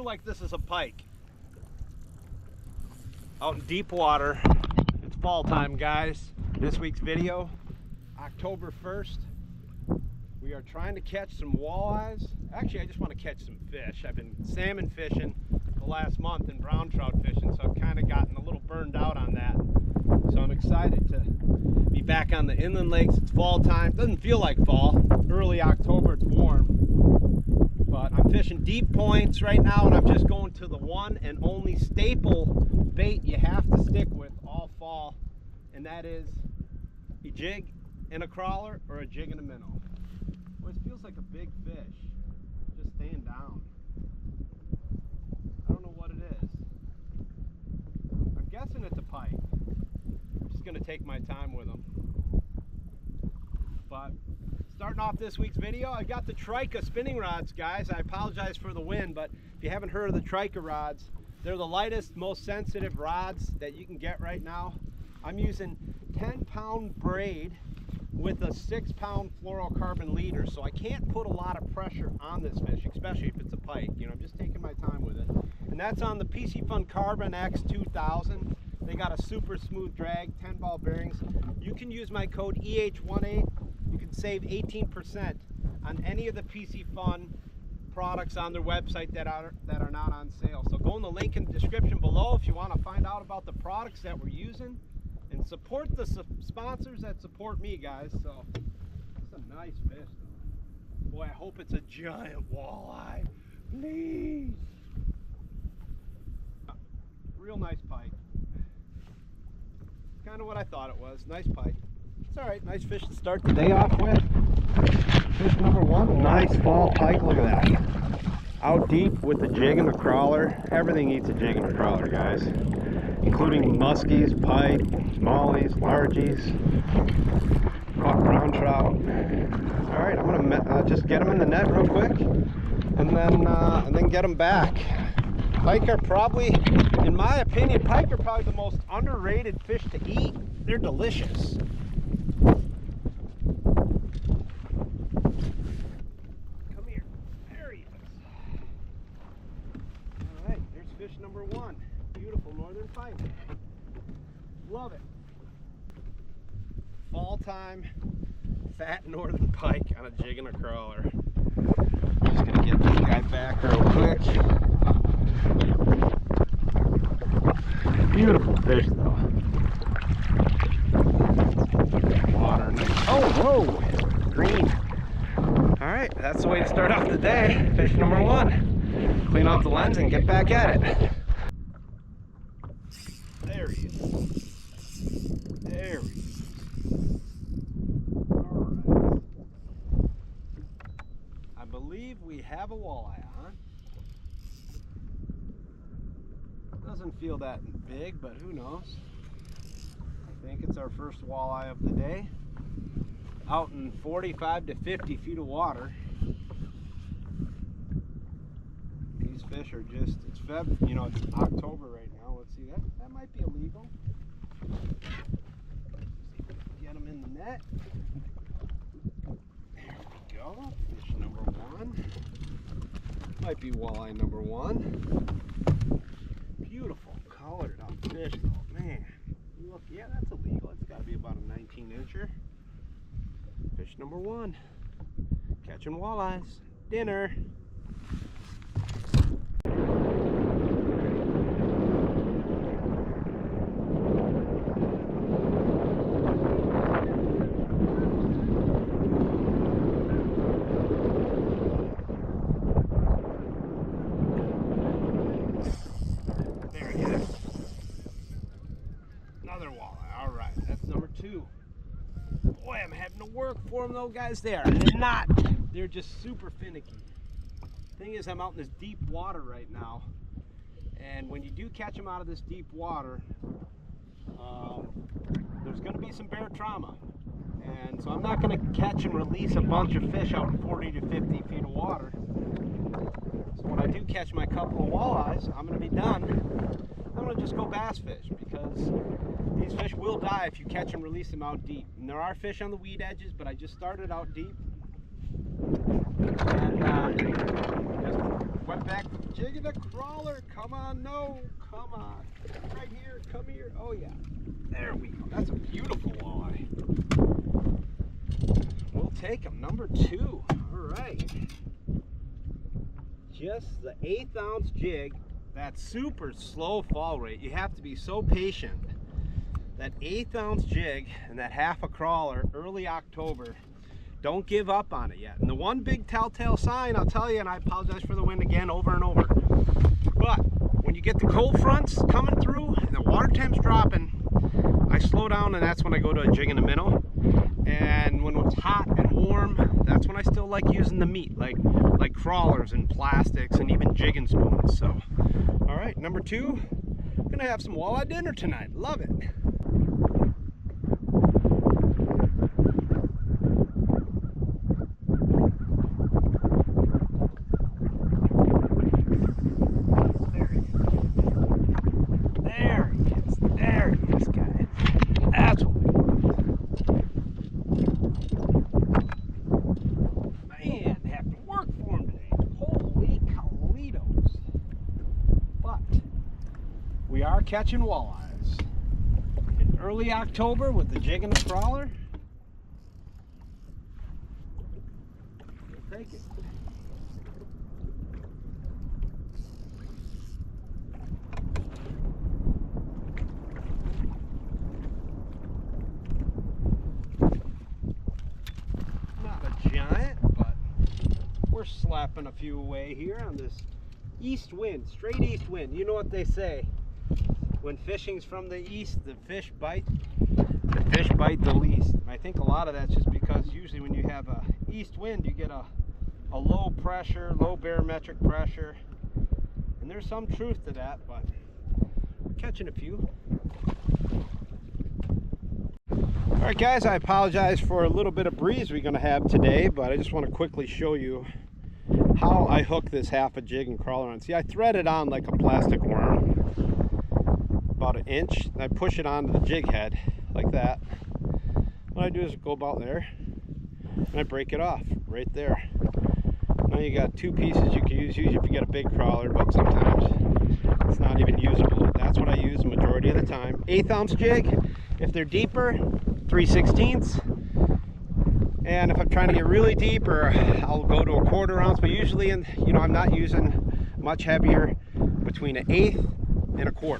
like this is a pike. Out in deep water. It's fall time, guys. This week's video, October 1st. We are trying to catch some walleyes. Actually, I just want to catch some fish. I've been salmon fishing the last month and brown trout fishing, so I've kind of gotten a little burned out on that. So I'm excited to be back on the inland lakes. It's fall time. Doesn't feel like fall. Early October, it's warm. But I'm fishing deep points right now, and I'm just going to the one and only staple bait you have to stick with all fall, and that is a jig and a crawler or a jig and a minnow. Well, it feels like a big fish just staying down. I don't know what it is. I'm guessing it's a pike. I'm just going to take my time with them. But starting off this week's video, I got the Trika spinning rods, guys. I apologize for the wind, but if you haven't heard of the Trika rods, they're the lightest, most sensitive rods that you can get right now. I'm using 10-pound braid with a 6-pound fluorocarbon leader, so I can't put a lot of pressure on this fish, especially if it's a pike. You know, I'm just taking my time with it. And that's on the Piscifun Carbon X 2000. They got a super smooth drag, 10 ball bearings. You can use my code EH18. You can save 18% on any of the Piscifun products on their website that are not on sale. So go in the link in the description below if you want to find out about the products that we're using and support the sponsors that support me, guys. So it's a nice fish though. Boy, I hope it's a giant walleye. Please. Real nice pike. Kind of what I thought it was. Nice pike. It's all right. Nice fish to start the day off with. Fish number one. Nice fall pike. Look at that. Out deep with the jig and the crawler. Everything eats a jig and a crawler, guys, including muskies, pike, smallies, largies, caught brown trout. All right, I'm gonna just get them in the net real quick, and then get them back. Pike are probably, in my opinion, pike are probably the most underrated fish to eat. They're delicious. Come here. There he is. All right, there's fish number one. Beautiful northern pike. Love it. Fall time, fat northern pike on a jig and a crawler. Just gonna get this guy back real quick. Beautiful fish though. Water. Oh, whoa, green. All right, that's the way to start off the day. Fish number one. Clean off the lens and get back at it. There he is. There he is. All right. I believe we have a walleye on. Doesn't feel that big, but who knows? I think it's our first walleye of the day. Out in 45 to 50 feet of water. These fish are just, it's Feb, you know, it's October right now. Let's see, that might be illegal. Get them in the net. There we go. Fish number one. Might be walleye number one. Beautiful colored out fish though, man. Look, yeah, that's illegal. It's got to be about a 19-incher. Fish number one. Catching walleyes. Dinner. There he is. Another walleye. All right, that's number two. Boy, I'm having to work for them though, guys. They're not. They're just super finicky. Thing is, I'm out in this deep water right now, and when you do catch them out of this deep water, there's going to be some bear trauma, and so I'm not going to catch and release a bunch of fish out in 40 to 50 feet of water. So when I do catch my couple of walleyes, I'm going to be done. I'm going to just go bass fish, because these fish will die if you catch and release them out deep. And there are fish on the weed edges, but I just started out deep. And just went back jigging a crawler. Come on, no, come on. Right here, come here. Oh yeah, there we go. That's a beautiful walleye. We'll take him, number 2. All right. Just the 1/8 ounce jig. That super slow fall rate. You have to be so patient. That 1/8 ounce jig and that half a crawler, early October. Don't give up on it yet. And the one big telltale sign, I'll tell you, and I apologize for the wind again over and over, but when you get the cold fronts coming through and the water temp's dropping, I slow down, and that's when I go to a jig in the minnow. And when it's hot and warm, that's when I still like using the meat, like crawlers and plastics and even jigging spoons. So, all right, number 2, I'm gonna have some walleye dinner tonight. Love it. We are catching walleyes in early October with the jig and the crawler. We'll take it. Not a giant, but we're slapping a few away here on this east wind, straight east wind. You know what they say? When fishing's from the east, the fish bite the least. And I think a lot of that's just because usually when you have a east wind, you get a low pressure, low barometric pressure. And there's some truth to that, but we're catching a few. All right, guys, I apologize for a little bit of breeze we're gonna have today, but I just want to quickly show you how I hook this half a jig and crawler on. See, I thread it on like a plastic worm, about 1 inch, and I push it onto the jig head like that. What I do is go about there and I break it off right there. Now you got 2 pieces you can use, usually if you get a big crawler, but sometimes it's not even usable. That's what I use the majority of the time. 1/8 ounce jig. If they're deeper, 3/16. And if I'm trying to get really deep, or I'll go to a 1/4 ounce, but usually, I'm not using much heavier, between 1/8 and 1/4.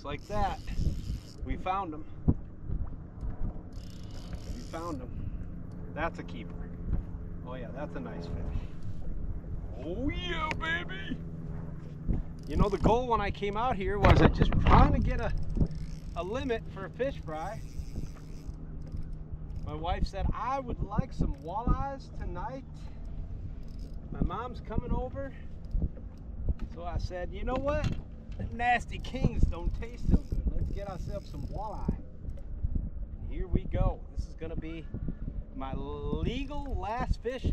Like that. We found him. We found him. That's a keeper. Oh yeah, that's a nice fish. Oh yeah, baby. You know, the goal when I came out here was just trying to get a limit for a fish fry. My wife said, I would like some walleyes tonight. My mom's coming over. So I said, you know what? Nasty kings don't taste so good. Let's get ourselves some walleye. Here we go. This is going to be my legal last fish,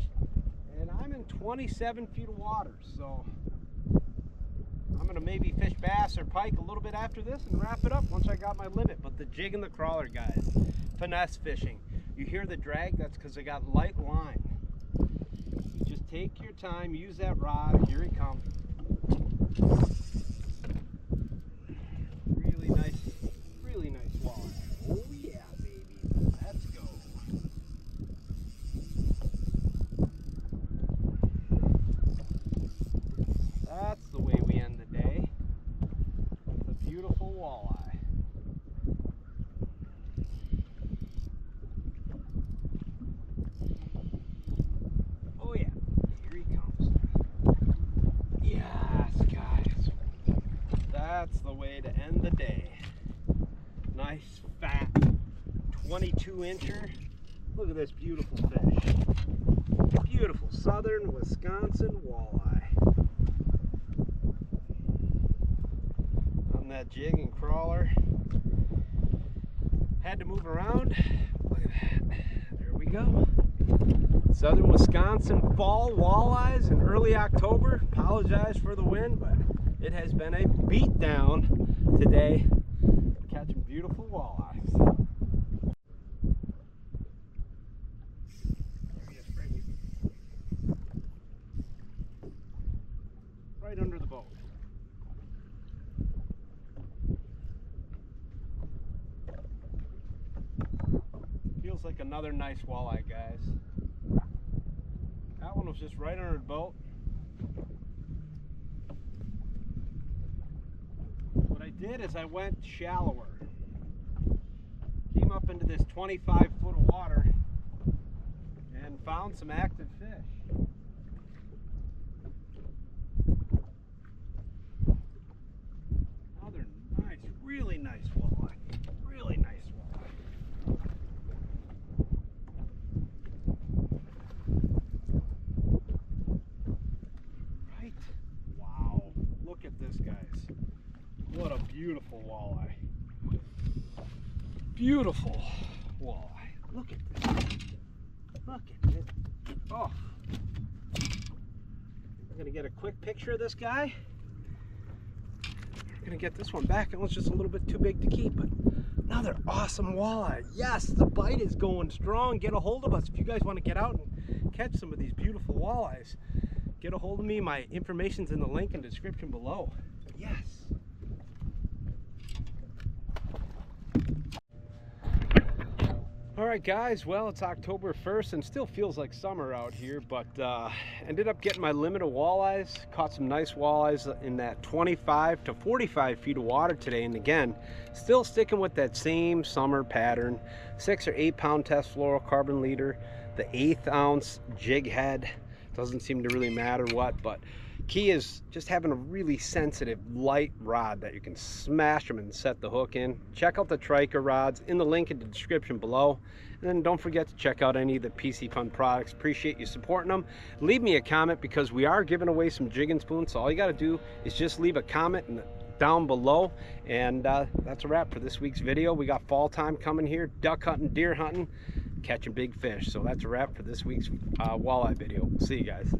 and I'm in 27 feet of water, so I'm going to maybe fish bass or pike a little bit after this and wrap it up once I got my limit. But the jig and the crawler, guys, finesse fishing. You hear the drag? That's because I got light line. You just take your time, use that rod. Here it comes. Really nice walleye. Oh yeah, baby. Let's go. That's the way we end the day. That's the way to end the day. Nice fat 22-incher. Look at this beautiful fish. Beautiful southern Wisconsin walleye. On that jig and crawler. Had to move around. Look at that. There we go. Southern Wisconsin fall walleyes in early October. Apologize for the wind, but it has been a beat down today. Catching beautiful walleyes. Right under the boat. Feels like another nice walleye, guys. That one was just right under the boat. What I did is I went shallower. Came up into this 25-foot of water and found some active fish. Another nice, really nice walleye. Really nice walleye. Right? Wow. Look at this, guys. What a beautiful walleye. Beautiful walleye. Look at this. Look at it. Oh. I'm going to get a quick picture of this guy. We're going to get this one back. It was just a little bit too big to keep, but another awesome walleye. Yes, the bite is going strong. Get a hold of us if you guys want to get out and catch some of these beautiful walleyes. Get a hold of me. My information's in the link in the description below. Yes. Alright guys, well, it's October 1st and still feels like summer out here, but ended up getting my limit of walleyes. Caught some nice walleyes in that 25 to 45 feet of water today, and again, still sticking with that same summer pattern. 6 or 8 pound test fluorocarbon leader, the 1/8 ounce jig head. Doesn't seem to really matter what, but key is just having a really sensitive light rod that you can smash them and set the hook in. Check out the Trika rods in the link in the description below, and then don't forget to check out any of the Piscifun products. Appreciate you supporting them. Leave me a comment because we are giving away some jig and spoons, so all you got to do is just leave a comment down below, and that's a wrap for this week's video. We got fall time coming here, duck hunting, deer hunting, catching big fish. So that's a wrap for this week's walleye video. See you guys.